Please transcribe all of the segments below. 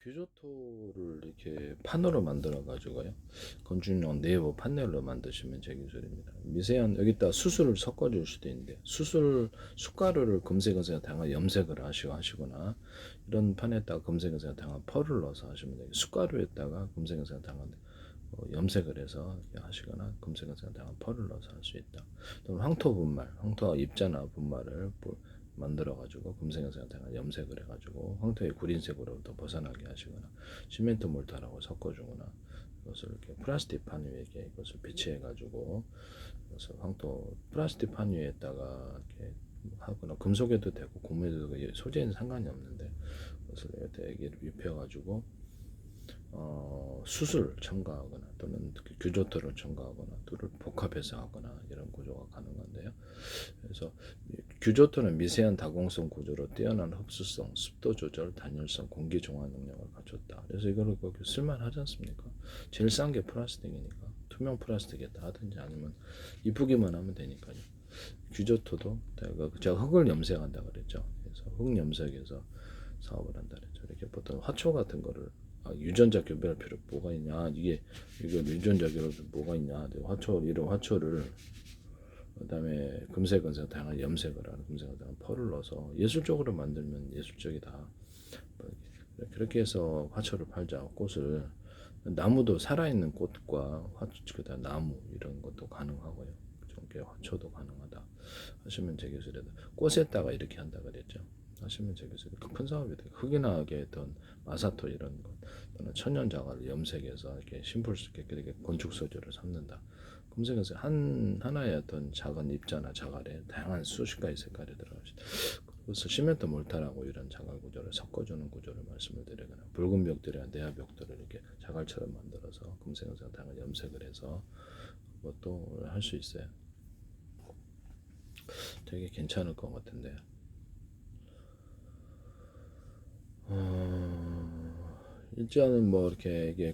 규조토를 이렇게 판으로 만들어 가지고요. 건축용 내부 판넬로 만드시면 제 기술입니다. 미세한 여기다 수술을 섞어 줄 수도 있는데 숯가루를 금색에서 다양한 염색을 하시거나 이런 판에다가 금색에서 다양한 펄을 넣어서 하시면 돼요. 숯가루에다가 금색에서 다양한 염색을 해서 하시거나 금색에서 다양한 펄을 넣어서 할 수 있다. 또는 황토 분말, 황토 입자나 분말을 만들어가지고 금색에서 염색을 해가지고 황토의 구린색으로부터 벗어나게 하시거나 시멘트 몰타라고 섞어주거나 이것을 이렇게 플라스틱 판 위에 이것을 배치해가지고 그래서 황토 플라스틱 판 위에다가 이렇게 하거나 금속에도 되고 고무에도 되고 소재는 상관이 없는데 그것을 이렇게 입혀가지고 수술 첨가하거나 또는 규조토를 첨가하거나 둘을 복합해서 하거나 이런 구조가 가능한데요. 그래서 규조토는 미세한 다공성 구조로 뛰어난 흡수성, 습도 조절, 단열성, 공기 정화 능력을 갖췄다. 그래서 이거를 쓸만하지 않습니까? 제일 싼 게 플라스틱이니까 투명 플라스틱에다 하든지 아니면 이쁘기만 하면 되니까요. 규조토도 제가 흙을 염색한다 그랬죠. 그래서 흙 염색해서 사업을 한다 그랬죠. 이렇게 보통 화초 같은 거를 유전자 교배할 필요 뭐가 있냐? 이거 유전자 교배 뭐가 있냐? 이런 화초를 그다음에 금색은 다양한 염색을 하는 금색은 다양한 펄을 넣어서 예술적으로 만들면 예술적이다. 그렇게 해서 화초를 팔자. 꽃을 나무도 살아있는 꽃과 그다음 나무 이런 것도 가능하고요. 좀 화초도 가능하다. 하시면 제 기술에도 꽃에다가 이렇게 한다 그랬죠. 하시면 제 기술이 큰 사업이 돼요. 흑인하게 했던 마사토 이런 것 또는 천연 자갈을 염색해서 이렇게 심플스럽게 이렇게 건축 소재를 삼는다. 금색에서 하나의 어떤 작은 입자나 자갈에 다양한 수십 가지 색깔이 들어가죠. 그래서 시멘트 몰타라고 이런 자갈 구조를 섞어주는 구조를 말씀을 드리거나 붉은 벽들이나 내화 벽들을 이렇게 자갈처럼 만들어서 금색에서 다양한 염색을 해서 그것도 할 수 있어요. 되게 괜찮을 것 같은데. 일단은 뭐 이렇게 이게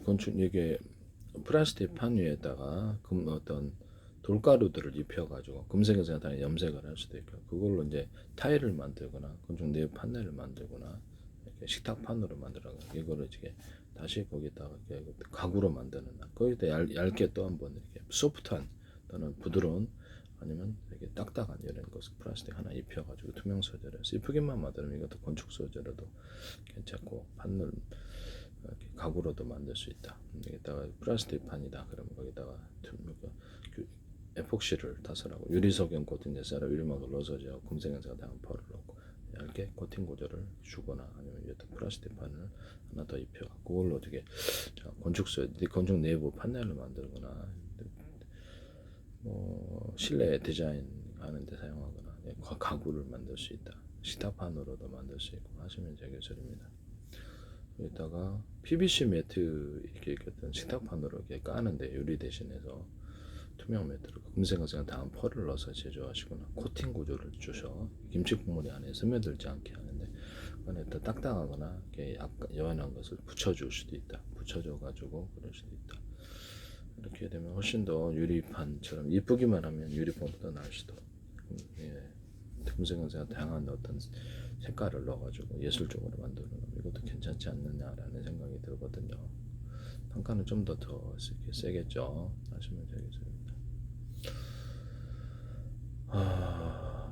플라스틱 판 위에다가 어떤 돌가루들을 입혀가지고 금색에서 다 염색을 할 수도 있고 그걸로 이제 타일을 만들거나 건축 내부 판넬을 만들거나 이렇게 식탁판으로 만들어가 이거를 이렇게 다시 거기다가 이렇게 가구로 만드는 거기다 얇게 또 한번 이렇게 소프트한 또는 부드러운 아니면 되게 딱딱한 이런 것을 플라스틱 하나 입혀가지고 투명 소재를 해서 이쁘게만 만들면 이것도 건축 소재로도 괜찮고 판넬 가구로도 만들 수 있다. 여기다가 플라스틱 판이다. 그러면 거기다가 에폭시를 타설하고 유리석용 코팅제 쌀에 유리막을 넣어서 금색연사가 다음 펄을 넣고 얇게 코팅 구조를 주거나 아니면 위에 플라스틱 판을 하나 더 입혀 그걸로 어떻게 건축 내부 판넬을 만들거나 뭐 실내 디자인 하는 데 사용하거나 가구를 만들 수 있다. 식탁판으로도 만들 수 있고 하시면 제 기술입니다. 여기다가 PVC 매트 이렇게 어떤 식탁판으로 이렇게 까는데 유리 대신해서 투명 매트를 금색은 다음 펄을 넣어서 제조하시거나 코팅 구조를 주셔 김치 국물이 안에 스며들지 않게 하는데 안에 더 딱딱하거나 이렇게 약간 연한 것을 붙여줄 수도 있다. 붙여줘 가지고 그럴 수도 있다. 이렇게 되면 훨씬 더 유리판처럼 이쁘기만 하면 유리판보다 나을 수도. 예. 금색은 다양한 어떤 색깔을 넣어가지고 예술적으로 만드는 이것도 괜찮지 않느냐라는 생각이 들거든요. 단가는 좀 더 세겠죠. 하시면 되겠습니다.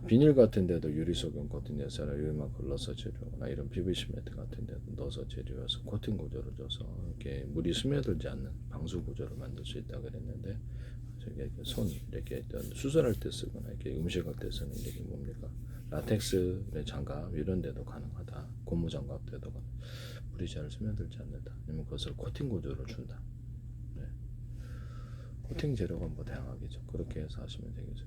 비닐 같은 데도 유리 소금 같은 데서 유리만 걸러서 재료나 이런 PVC 매트 같은 데도 넣어서 재료해서 코팅 구조를 줘서 이렇게 물이 스며들지 않는 방수 구조를 만들 수 있다 그랬는데 저게 손 이렇게 수술할 때 쓰거나 이렇게 음식할 때 쓰는 이게 뭡니까? 라텍스 장갑 이런 데도 가능하다. 고무 장갑 때도 물이 잘 스며들지 않는다. 아니면 그것을 코팅 구조를 준다. 네. 코팅 재료가 뭐 다양하겠죠. 그렇게 해서 하시면 되겠죠.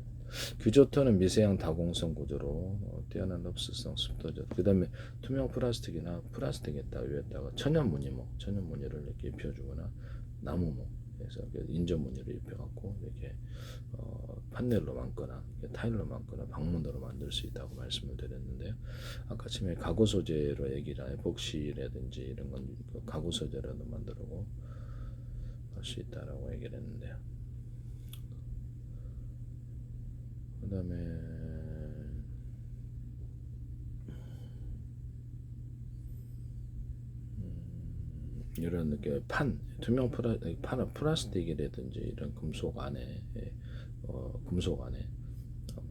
규조토는 미세한 다공성 구조로 뛰어난 흡수성, 습도적. 그 다음에 투명 플라스틱이나 플라스틱에다 위에다가 천연 무늬를 이렇게 입혀주거나 나무목, 그래서 인조 무늬를 입혀갖고 이렇게 판넬로 만거나 타일로 만거나 방문으로 만들 수 있다고 말씀을 드렸는데요. 아까 처음에 가구 소재로 얘기를 에폭시라든지 이런 건 가구 소재로도 만들고 할 수 있다라고 얘기를 했는데요. 그 다음에 이런 이렇게 투명 플라스틱이라든지 이런 금속 안에 금속 안에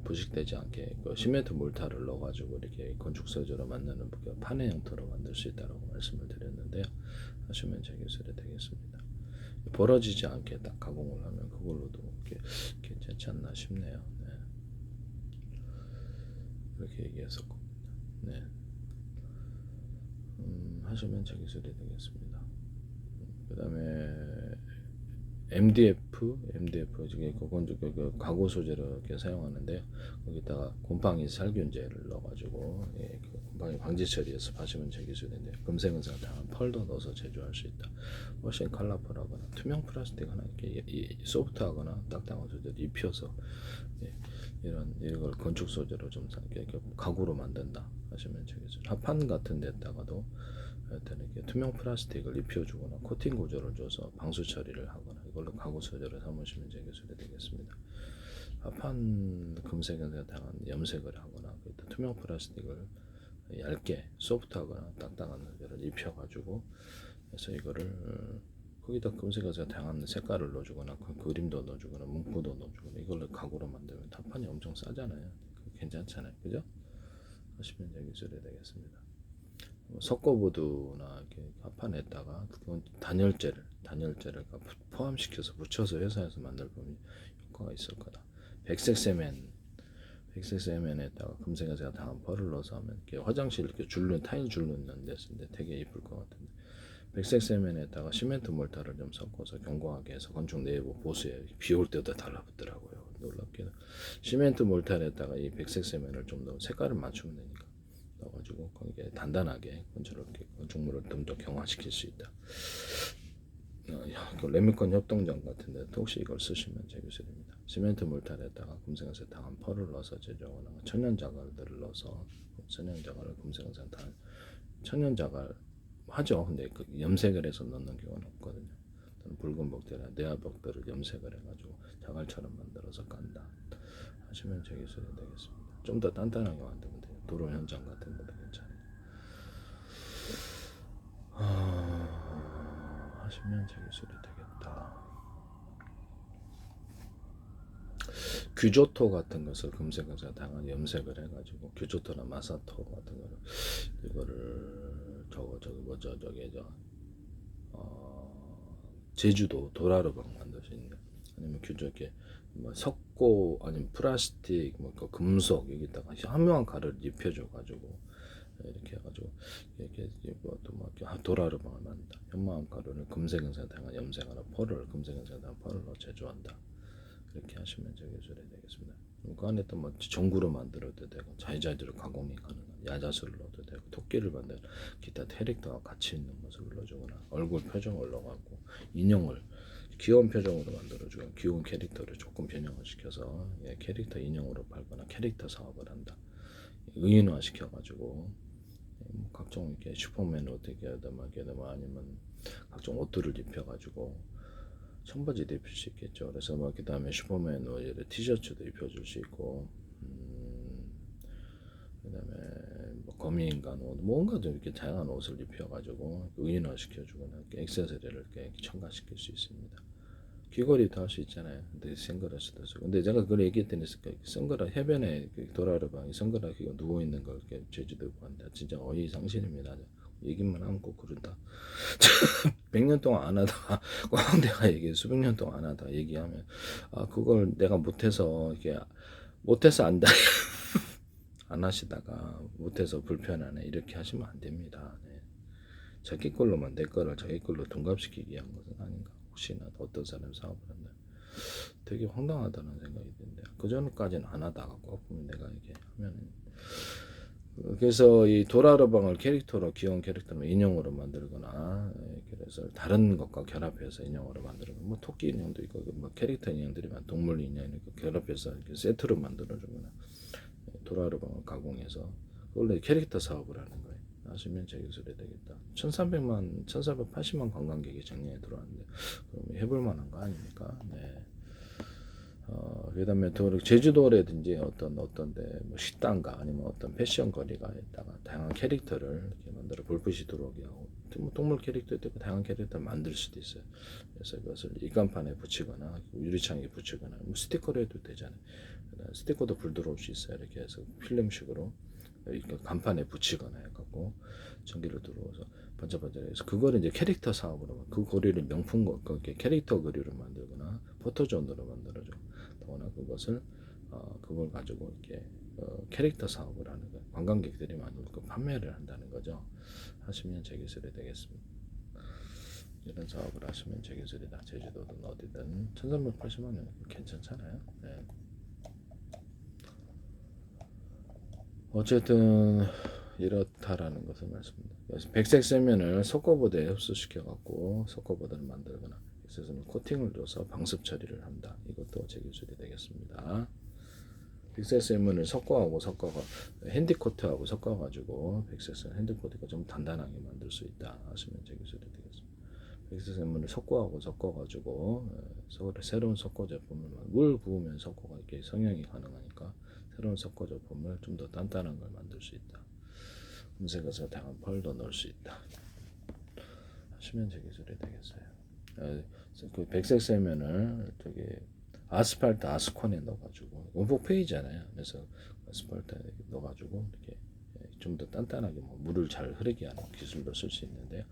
부식되지 않게 그 시멘트 몰타를 넣어가지고 이렇게 건축 소재로 만드는 그 판의 형태로 만들 수 있다고 말씀을 드렸는데요. 하시면 제 기술이 되겠습니다. 벌어지지 않게 딱 가공을 하면 그걸로도 괜찮지 않나 싶네요. 네. 이렇게 얘기했었고, 네. 하시면 제 기술이 되겠습니다. 그 다음에 MDF 저게 그 가구 소재로 이렇게 사용하는데요. 거기다가 곰팡이 살균제를 넣어가지고 그 곰팡이 방지 처리해서 하시면 제 기술인데 금색은상 당한 펄도 넣어서 제조할 수 있다. 훨씬 컬러풀하거나 투명 플라스틱 하나 이렇게 소프트하거나 딱딱한 소재를 입혀서 이걸 건축 소재로 좀 이렇게 가구로 만든다 하시면 제 기술. 합판 같은 데다가도 이렇게 투명 플라스틱을 입혀주거나 코팅 구조를 줘서 방수 처리를 하거나 이걸로 가구 소재로 삼으시면 제 기술이 되겠습니다. 합판 금색에 당한 염색을 하거나 투명 플라스틱을 얇게 소프트하거나 딱딱한 소재를 입혀가지고 그래서 이거를 거기다 금색에서 다양한 색깔을 넣어주거나 그림도 넣어주거나 문구도 넣어주거나 이걸로 가구로 만들면 합판이 엄청 싸잖아요. 괜찮잖아요, 그죠? 하시면 제 기술이 되겠습니다. 석고보드나 이렇게 합판에다가 단열재를 포함시켜서 붙여서 회사에서 만들 보면 효과가 있을 거다. 백색 세면에다가 금색에서 당한 펄을 넣어서 하면 이렇게 화장실 이렇게 타일 줄눈는 데서인데 되게 예쁠 것 같은데 백색 세면에다가 시멘트 몰타를 좀 섞어서 견고하게 해서 건축 내부 보수에 비 올 때도 달라붙더라고요. 놀랍게도 시멘트 몰타에다가 이 백색 세면을 좀 더 색깔을 맞추면 되니까. 넣어가지고 거기에 단단하게 건축물을 좀 더 경화시킬 수 있다. 그 레미콘 협동전 같은데 혹시 이걸 쓰시면 제 기술입니다. 시멘트 몰타에다가 금색은색 당한 펄을 넣어서 제조하거나 천연자갈들을 넣어서 천연자갈을 금색은색 당한 천연자갈 하죠. 근데 그 염색을 해서 넣는 경우는 없거든요. 붉은 벽돌이나 내화벽돌을 염색을 해가지고 자갈처럼 만들어서 깐다 하시면 제 기술이 되겠습니다. 좀 더 단단하게 만들면 돼요. 도로 현장 같은 것도 괜찮아요. 하시면 제 기술이 되겠다. 규조토 같은 것을 금색에서 다양한 염색을 해가지고 규조토나 마사토 같은 거를 이거를 제주도 도라르방 만들 수 있는 아니면 규조게 뭐 석고 아니면 플라스틱 그 금속 여기다가 현무암 가루를 입혀줘가지고 이렇게 해가지고 이렇게 도라르방을 만든다. 현무암 가루를 금색은색 다양한 염색하나 펄을 금색은색 다양한 펄을 넣어 제조한다. 그렇게 하시면 제 기술이 되겠습니다. 그 안에 또 뭐 전구로 만들어도 되고 자유자재로 가공이 가능한 야자수를 넣어도 되고 토끼를 만든 기타 캐릭터와 같이 있는 모습을 넣어주거나 얼굴 표정을 넣어갖고 인형을 귀여운 표정으로 만들어주고 귀여운 캐릭터를 조금 변형을 시켜서 캐릭터 인형으로 팔거나 캐릭터 사업을 한다. 의인화 시켜가지고 각종 이렇게 슈퍼맨 어떻게 하든 아니면 각종 옷들을 입혀가지고 청바지도 입힐 수 있겠죠. 그래서 그 다음에 슈퍼맨 티셔츠도 입혀줄 수 있고, 그 다음에 거미인간 옷, 뭔가 좀 이렇게 다양한 옷을 입혀가지고 의인화 시켜주거나 액세서리를 이렇게 첨가시킬 수 있습니다. 귀걸이도 할 수 있잖아요. 근데 선글라스도 쓰고. 근데 제가 그걸 얘기했더니 선글라스 해변에 도라르방이 선글라스 끼고 누워 있는 걸 이렇게 제주도 보는데 진짜 어이상실입니다. 얘기만 하면 꼭 그런다. 100년 동안 안 하다가 꼭 내가 수백 년 동안 안 하다가 얘기하면 그걸 내가 못해서 이렇게 못해서 안다 안 하시다가 못해서 불편하네 이렇게 하시면 안 됩니다. 네. 자기 걸로만 내 거를 자기 걸로 둔갑시키기 위한 것은 아닌가. 혹시나 어떤 사람 사업을 한다. 되게 황당하다는 생각이 드는데 그 전까지는 안 하다가 꼭 내가 이렇게 하면 그래서 이 도라르방을 캐릭터로 귀여운 캐릭터로 인형으로 만들거나 그래서 다른 것과 결합해서 인형으로 만들거나 뭐 토끼 인형도 있고 뭐 캐릭터 인형들이만 동물 인형 이렇게 결합해서 이렇게 세트로 만들어주거나 도라르방을 가공해서 원래 캐릭터 사업을 하는 거예요. 하시면 제 기술이 되겠다. 1480만 관광객이 작년에 들어왔는데 그럼 해볼 만한 거 아닙니까? 네. 그다음에 또 제주도라든지 어떤데 뭐 식당가 아니면 어떤 패션 거리가 있다가 다양한 캐릭터를 이렇게 만들어 불빛이 들어오게 하고 뭐 동물 캐릭터도 있고 다양한 캐릭터를 만들 수도 있어요. 그래서 그것을 입간판에 붙이거나 유리창에 붙이거나 뭐 스티커로 해도 되잖아요. 스티커도 불 들어올 수 있어요. 이렇게 해서 필름식으로 이렇게 간판에 붙이거나 해갖고 전기를 들어와서 반짝반짝해서 그거를 이제 캐릭터 사업으로 그 거리를 명품 그렇게 캐릭터 거리를 만들거나 포토존으로 만들어줘. 더구나 그것을 그걸 가지고 이렇게 캐릭터 사업을 하는 거예요. 관광객들이 많이 그 판매를 한다는 거죠. 하시면 제기술이 되겠습니다. 이런 사업을 하시면 제기술이다. 제주도든 어디든 1380만 원 괜찮잖아요. 네. 어쨌든 이렇다라는 것을 말씀드립니다. 그래서 백색 세면을 석고보드에 흡수시켜 갖고 석고보드를 만들거나 백색세면 코팅을 줘서 방습 처리를 한다. 이것도 제기술이 되겠습니다. 백색 세면을 섞어하고 핸디코트하고 섞어가지고 백색 세면 핸디코트가 좀 단단하게 만들 수 있다 하시면 제기술이 되겠습니다. 백색 세면을 섞어가지고 새로운 섞어 제품을 물 부으면 섞어가 이렇게 성형이 가능하니까 새로운 섞어 제품을 좀 더 단단한 걸 만들 수 있다. 금색에서 다양한 펄도 넣을 수 있다. 하시면 제기술이 되겠어요. 그 백색 세면을 저기 아스팔트 아스콘에 넣어가지고 원폭페이잖아요. 그래서 아스팔트에 넣어가지고 이렇게 좀 더 단단하게 물을 잘 흐르게 하는 기술도 쓸 수 있는데요.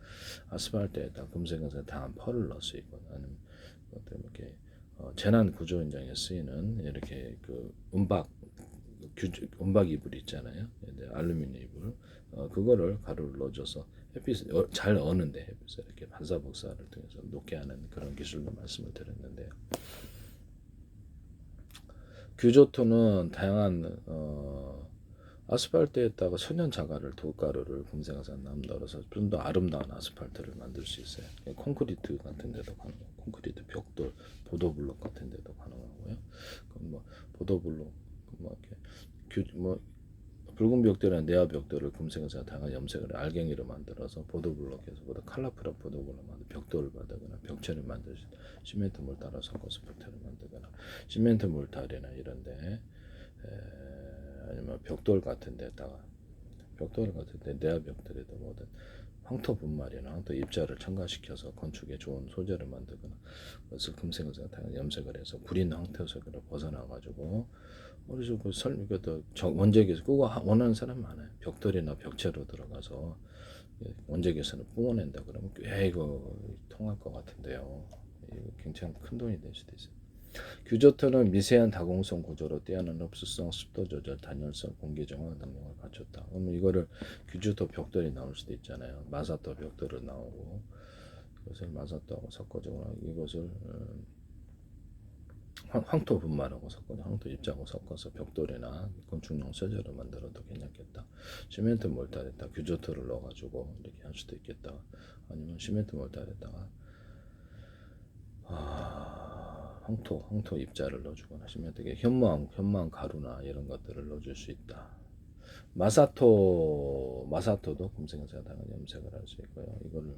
아스팔트에다 금색에서 다양한 펄을 넣을 수 있고 아니면 이렇게 재난 구조 현장에 쓰이는 이렇게 그 은박 이불 있잖아요. 알루미늄 이불 그거를 가루를 넣어줘서 햇빛을 잘 어는데 햇빛을 이렇게 반사복사를 통해서 녹게 하는 그런 기술로 말씀을 드렸는데요. 규조토는 다양한 아스팔트에다가 천연 자갈을 돌가루를 금생화산 넣어서 좀 더 아름다운 아스팔트를 만들 수 있어요. 콘크리트 같은 데도 가능하고 콘크리트 벽돌 보도블록 같은 데도 가능하고요. 그럼 뭐 보도블록 뭐 이렇게 붉은 벽돌이나 내화 벽돌을 금색에서 다양한 염색을 알갱이로 만들어서 보도블록에서 보다 컬러풀한 보도블록 만들 벽돌을 만들거나 벽체를 만들 시멘트 몰타를 섞어서 벽체를 만들거나 시멘트 몰타리나 이런데 아니면 벽돌 같은 데다가 내화 벽돌에도 뭐든 황토 분말이나 황토 입자를 첨가시켜서 건축에 좋은 소재를 만들거나 그것을 금색에서 다양한 염색을 해서 구린 황토색으로 벗어나가지고 그래서 원적에서 그거 원하는 사람 많아요. 벽돌이나 벽체로 들어가서 원적에서는 뿜어낸다 그러면 꽤 이거 통할 것 같은데요. 이거 굉장히 큰 돈이 될 수도 있어요. 규조토는 미세한 다공성 구조로 뛰어난 흡수성, 습도 조절, 단열성, 공기 정화 능력을 갖췄다. 그러면 이거를 규조토 벽돌이 나올 수도 있잖아요. 마사토 벽돌을 나오고 이것을 마사토하고 섞어주거나 이것을 황토 분말하고 섞어서 황토 입자하고 섞어서 벽돌이나 건축용 소재로 만들어도 괜찮겠다. 시멘트 몰타에다 규조토를 넣어가지고 이렇게 할 수도 있겠다. 아니면 시멘트 몰타에다가 황토 입자를 넣어주거나 시멘트 현무암 가루나 이런 것들을 넣어줄 수 있다. 마사토도 금색에서 다양한 염색을 할 수 있고요. 이거를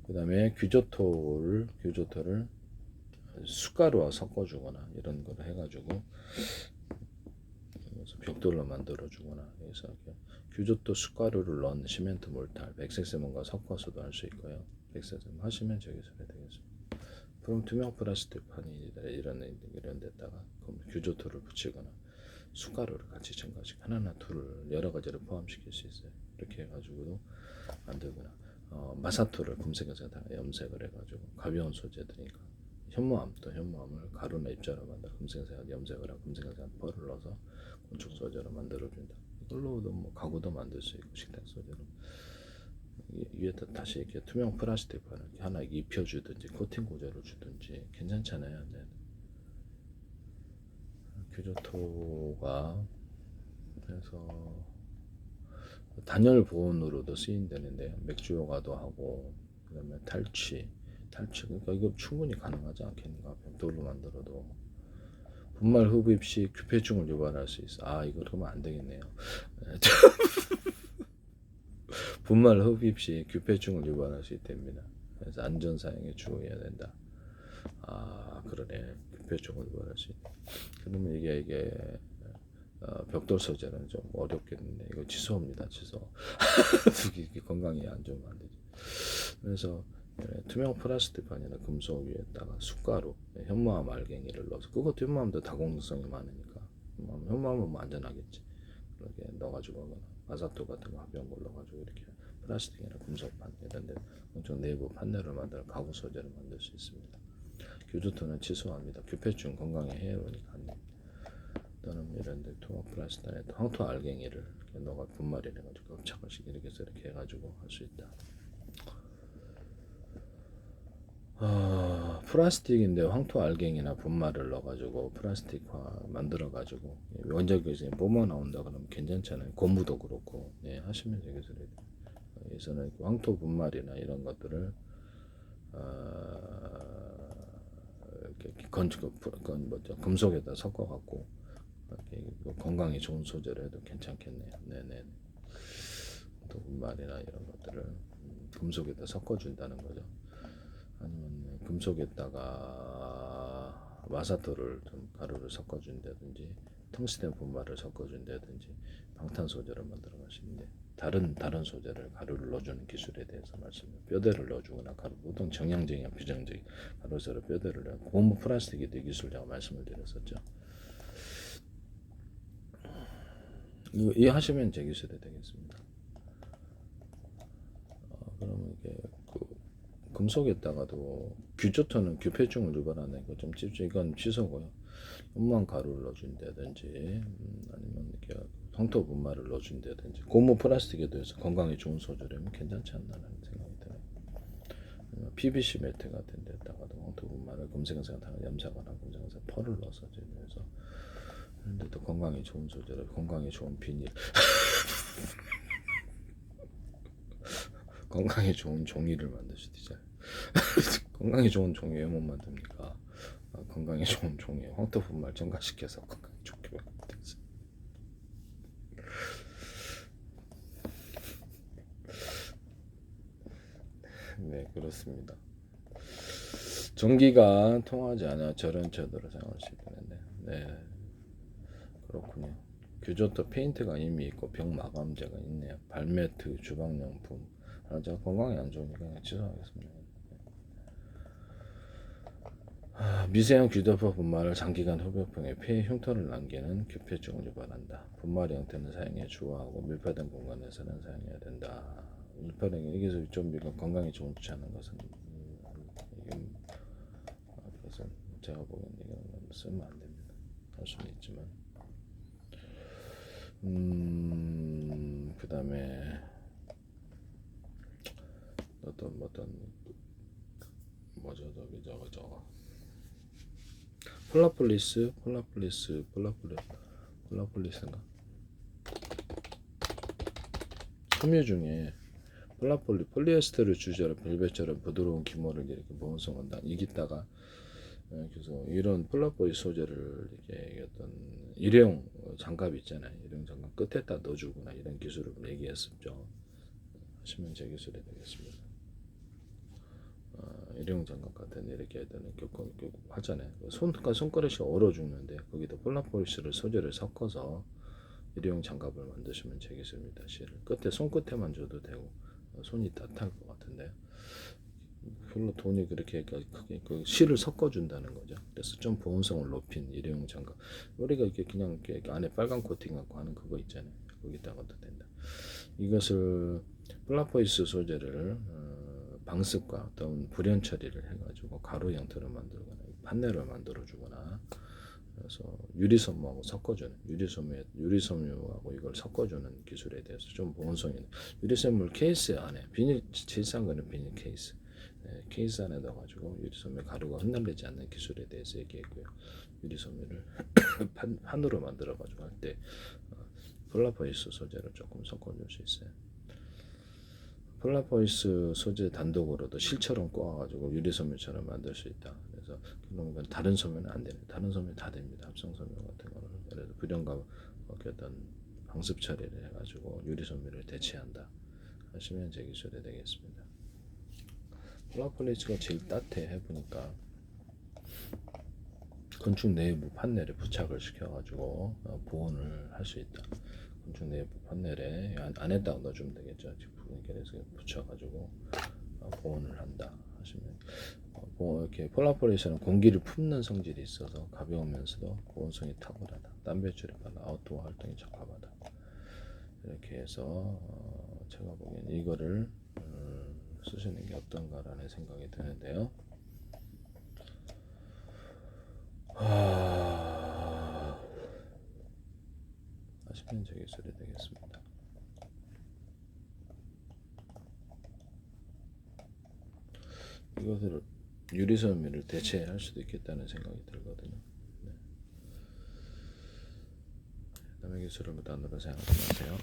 그다음에 규조토를 숟가루와 섞어주거나 이런 걸 해가지고 벽돌로 만들어주거나 그래서 규조토 숟가루를 넣은 시멘트 몰탈 백색 세면과 섞어서도 할 수 있고요. 백색 세면 하시면 제기술이 되겠습니다. 그럼 투명 플라스틱 판이 이런 데다가 규조토를 붙이거나 숟가루를 같이 첨가시 하나나 둘 여러 가지를 포함시킬 수 있어요. 이렇게 해가지고도 만들거나 마사토를 금색에서 다 염색을 해가지고 가벼운 소재들이니까 현무암을 가루나 입자로 만들어 금색에서 염색을 하고 금색에서 펄을 넣어서 건축 소재로 만들어준다. 이걸로도 뭐 가구도 만들 수 있고 식탁 소재로 위에다 다시 이렇게 투명 플라스틱 판을 하나 입혀주든지 코팅 구조를 주든지 괜찮잖아요. 네. 규조토가 그래서 단열 보온으로도 쓰인다는데 맥주 효과도 하고 그다음에 탈취 그러니까 이거 충분히 가능하지 않겠는가. 벽돌로 만들어도 분말 흡입 시 규폐증을 유발할 수 있어. 이거 그러면 안 되겠네요. 분말 흡입 시 규폐증을 유발할 수 있답니다. 그래서 안전 사용에 주의해야 된다. 아 그러네. 규패 쪽을 말하지. 그러면 이게 벽돌 소재는 좀 어렵겠는데 이거 취소합니다. 취소. 이게 건강이 안 좋으면 안 되지. 그래서 투명 플라스틱판이나 금속 위에다가 숟가루, 현무암 알갱이를 넣어서 그것도 현무암도 다공성이 많으니까 현무암은 뭐 안전하겠지. 그렇게 넣어가지고 하거나 마사토 같은 거 가벼운 걸 넣어가지고 이렇게 플라스틱이나 금속판 이런 데 엄청 내부 판넬을 만들어 가구 소재를 만들 수 있습니다. 규조토는 취소합니다. 규폐증 건강에 해로우니까 안 됩니다. 또는 이런 데 투명 플라스틱에 황토 알갱이를 이렇게 넣어 분말이 돼가지고 흡착을 이렇게 해서 이렇게 해가지고 할 수 있다. 플라스틱인데 황토 알갱이나 분말을 넣어가지고 플라스틱화 만들어가지고 원적에서 뿜어 나온다 그러면 괜찮잖아요. 고무도 그렇고 하시면 되겠어요. 여기서는 황토 분말이나 이런 것들을 이렇게 금속에다 섞어갖고 건강에 좋은 소재를 해도 괜찮겠네요. 네네. 황토 분말이나 이런 것들을 금속에다 섞어준다는 거죠. 아니면 금속에다가 마사토를 좀 가루를 섞어준다든지 텅스텐 분말을 섞어준다든지 방탄 소재를 만들어 가시는데 다른 소재를 가루를 넣어주는 기술에 대해서 말씀을 뼈대를 넣어주거나 가루 보통 정형적인 비정적인 가루세로 뼈대를 넣어 고무 플라스틱이 되 기술 제가 말씀을 드렸었죠. 이거 이해하시면 제 기술이 되겠습니다. 그러면 이게 금속에다가도 규조토는 규폐증을 유발하는 거 좀 찝죠. 이건 취소고요. 음만 가루를 넣어준다든지 아니면 이렇게 황토 분말을 넣어준다든지 고무 플라스틱에도 해서 건강에 좋은 소재라면 괜찮지 않나라는 생각이 들어요. PVC 매트 같은 데다가도 황토 분말을 금색색 염색하거나 금색색 펄을 넣어서 해서 그런데도 건강에 좋은 소재로 건강에 좋은 비닐 건강에 좋은 종이를 만들 수도 있잖아요. 건강에 좋은 종이 왜 못 만듭니까? 건강에 좋은 종이 황토 분말 첨가시켜서 건강에 좋게 만들지. 네 그렇습니다. 전기가 통하지 않아 저런 제도로 사용할 수 있는데 네 그렇군요. 규조토 페인트가 이미 있고 벽 마감재가 있네요. 발매트 주방용품 제가 건강에 안 좋으니까 그냥 취소하겠습니다. 미세한 규조토 분말을 장기간 흡입형에 폐에 흉터를 남기는 규폐증을 유발한다. 분말 형태는 사용에 주의하고 밀폐된 공간에서는 사용해야 된다. 밀폐된 여기서 좀 건강에 좋지 않은 것은 그것은 제가 보기엔 이건 쓰면 안 됩니다. 할 수는 있지만 그 다음에 어떤 뭐죠 저거 폴라폴리스인가 섬유 중에 폴리에스테르 주제로 벨벳처럼 부드러운 기모를 이렇게 보온성을 이기다가 그래서 이런 폴라폴리스 소재를 이렇게 어떤 일회용 장갑 있잖아요. 일회용 장갑 끝에다 넣어주거나 이런 기술을 얘기했었죠. 하시면 제 기술이 되겠습니다. 일회용 장갑 같은 이렇게 되는 하잖아요. 손가락이 얼어 죽는데 거기다 폴라폴리스를 소재를 섞어서 일회용 장갑을 만드시면 제 기술입니다. 실을 끝에 손끝에만 줘도 되고 손이 따뜻할 것 같은데 별로 돈이 그렇게 크게 그 실을 섞어준다는 거죠. 그래서 좀 보온성을 높인 일회용 장갑. 우리가 이렇게 그냥 이렇게 안에 빨간 코팅 갖고 하는 그거 있잖아요. 거기다가도 된다. 이것을 플라포이스 소재를 방습과 어떤 불연 처리를 해가지고 가루 형태로 만들거나 판넬을 만들어주거나 그래서 유리섬유하고 섞어주는 유리섬유하고 이걸 섞어주는 기술에 대해서 좀 보온성이 있는 유리섬유 케이스 안에 비닐 제일 싼 거는 비닐 케이스 케이스 안에 넣어가지고 유리섬유 가루가 흩날리지 않는 기술에 대해서 얘기했고요. 유리섬유를 판으로 만들어가지고 할 때 플라포이스 소재를 조금 섞어줄 수 있어요. 플라포이스 소재 단독으로도 실처럼 꼬아가지고 유리섬유처럼 만들 수 있다. 그래서 그런 건 다른 섬유는 안 됩니다. 다른 섬유 다 됩니다. 합성 섬유 같은 거는 그래서 불연과 어떤 방습 처리를 해가지고 유리섬유를 대체한다. 하시면 제 기술이 되겠습니다. 플라포이스가 제일 따뜻해 해보니까 건축 내부 판넬에 부착을 시켜가지고 보온을 할 수 있다. 건축 내부 판넬에 안에다가 넣어주면 되겠죠. 그래서 붙여가지고 보온을 한다 하시면 이렇게 폴라포레이션은 공기를 품는 성질이 있어서 가벼우면서도 보온성이 탁월하다. 땀 배출에 빨라 아웃도어 활동에 적합하다. 이렇게 해서 제가 보기엔 이거를 쓰시는 게 어떤가라는 생각이 드는데요. 하시면 제 기술이 되겠습니다. 이것을 유리섬유를 대체할 수도 있겠다는 생각이 들거든요. 네. 남의 기술을 무단으로 사용하지 마세요.